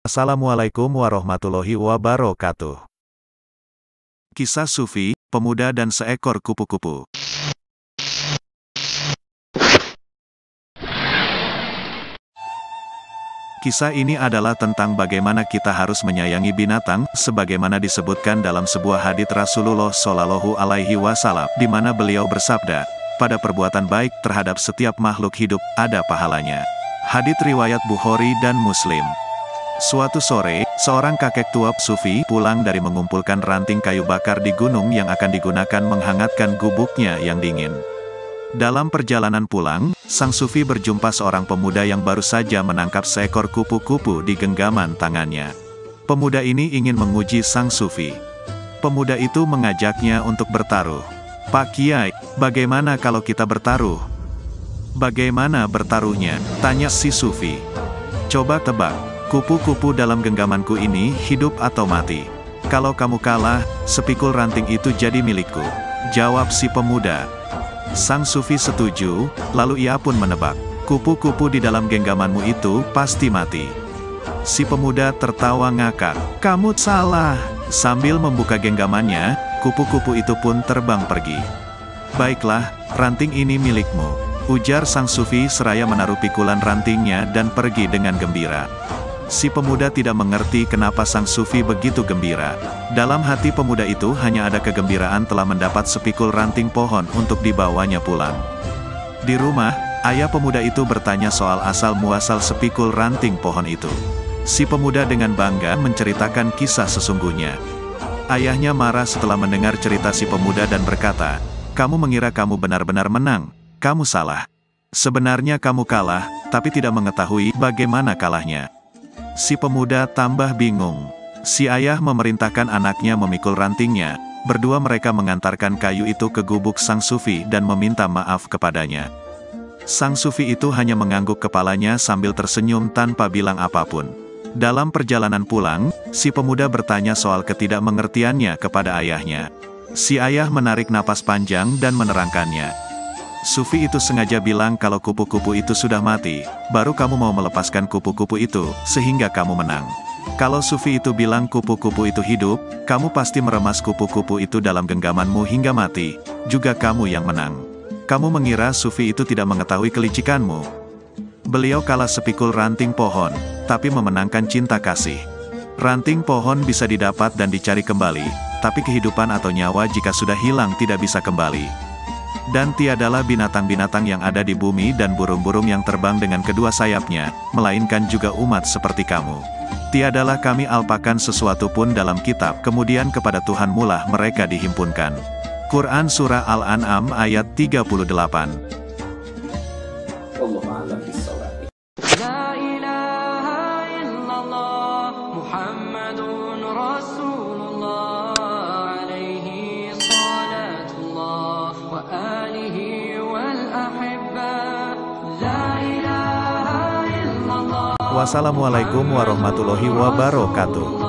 Assalamualaikum warahmatullahi wabarakatuh. Kisah Sufi, pemuda dan seekor kupu-kupu. Kisah ini adalah tentang bagaimana kita harus menyayangi binatang, sebagaimana disebutkan dalam sebuah hadits Rasulullah Shallallahu Alaihi Wasallam, di mana beliau bersabda, pada perbuatan baik terhadap setiap makhluk hidup, ada pahalanya. Hadits riwayat Bukhari dan Muslim. Suatu sore, seorang kakek tua Sufi pulang dari mengumpulkan ranting kayu bakar di gunung yang akan digunakan menghangatkan gubuknya yang dingin. Dalam perjalanan pulang, sang Sufi berjumpa seorang pemuda yang baru saja menangkap seekor kupu-kupu di genggaman tangannya. Pemuda ini ingin menguji sang Sufi. Pemuda itu mengajaknya untuk bertaruh. "Pak Kiai, bagaimana kalau kita bertaruh?" "Bagaimana bertaruhnya?" tanya si Sufi. "Coba tebak, kupu-kupu dalam genggamanku ini hidup atau mati? Kalau kamu kalah, sepikul ranting itu jadi milikku," jawab si pemuda. Sang Sufi setuju, lalu ia pun menebak, "Kupu-kupu di dalam genggamanmu itu pasti mati." Si pemuda tertawa ngakak, "Kamu salah." Sambil membuka genggamannya, kupu-kupu itu pun terbang pergi. "Baiklah, ranting ini milikmu," ujar sang Sufi seraya menaruh pikulan rantingnya dan pergi dengan gembira. Si pemuda tidak mengerti kenapa sang Sufi begitu gembira. Dalam hati pemuda itu hanya ada kegembiraan telah mendapat sepikul ranting pohon untuk dibawanya pulang. Di rumah, ayah pemuda itu bertanya soal asal-muasal sepikul ranting pohon itu. Si pemuda dengan bangga menceritakan kisah sesungguhnya. Ayahnya marah setelah mendengar cerita si pemuda dan berkata, "Kamu mengira kamu benar-benar menang? Kamu salah. Sebenarnya kamu kalah, tapi tidak mengetahui bagaimana kalahnya." Si pemuda tambah bingung. Si ayah memerintahkan anaknya memikul rantingnya. Berdua mereka mengantarkan kayu itu ke gubuk sang Sufi dan meminta maaf kepadanya. Sang Sufi itu hanya mengangguk kepalanya sambil tersenyum tanpa bilang apapun. Dalam perjalanan pulang, si pemuda bertanya soal ketidakmengertiannya kepada ayahnya. Si ayah menarik napas panjang dan menerangkannya. "Sufi itu sengaja bilang kalau kupu-kupu itu sudah mati, baru kamu mau melepaskan kupu-kupu itu, sehingga kamu menang. Kalau Sufi itu bilang kupu-kupu itu hidup, kamu pasti meremas kupu-kupu itu dalam genggamanmu hingga mati, juga kamu yang menang. Kamu mengira Sufi itu tidak mengetahui kelicikanmu. Beliau kalah sepikul ranting pohon, tapi memenangkan cinta kasih. Ranting pohon bisa didapat dan dicari kembali, tapi kehidupan atau nyawa jika sudah hilang tidak bisa kembali. Dan tiadalah binatang-binatang yang ada di bumi dan burung-burung yang terbang dengan kedua sayapnya, melainkan juga umat seperti kamu. Tiadalah kami alpakan sesuatu pun dalam kitab, kemudian kepada Tuhan mulah mereka dihimpunkan." Quran Surah Al-An'am ayat 38. Wassalamualaikum warahmatullahi wabarakatuh.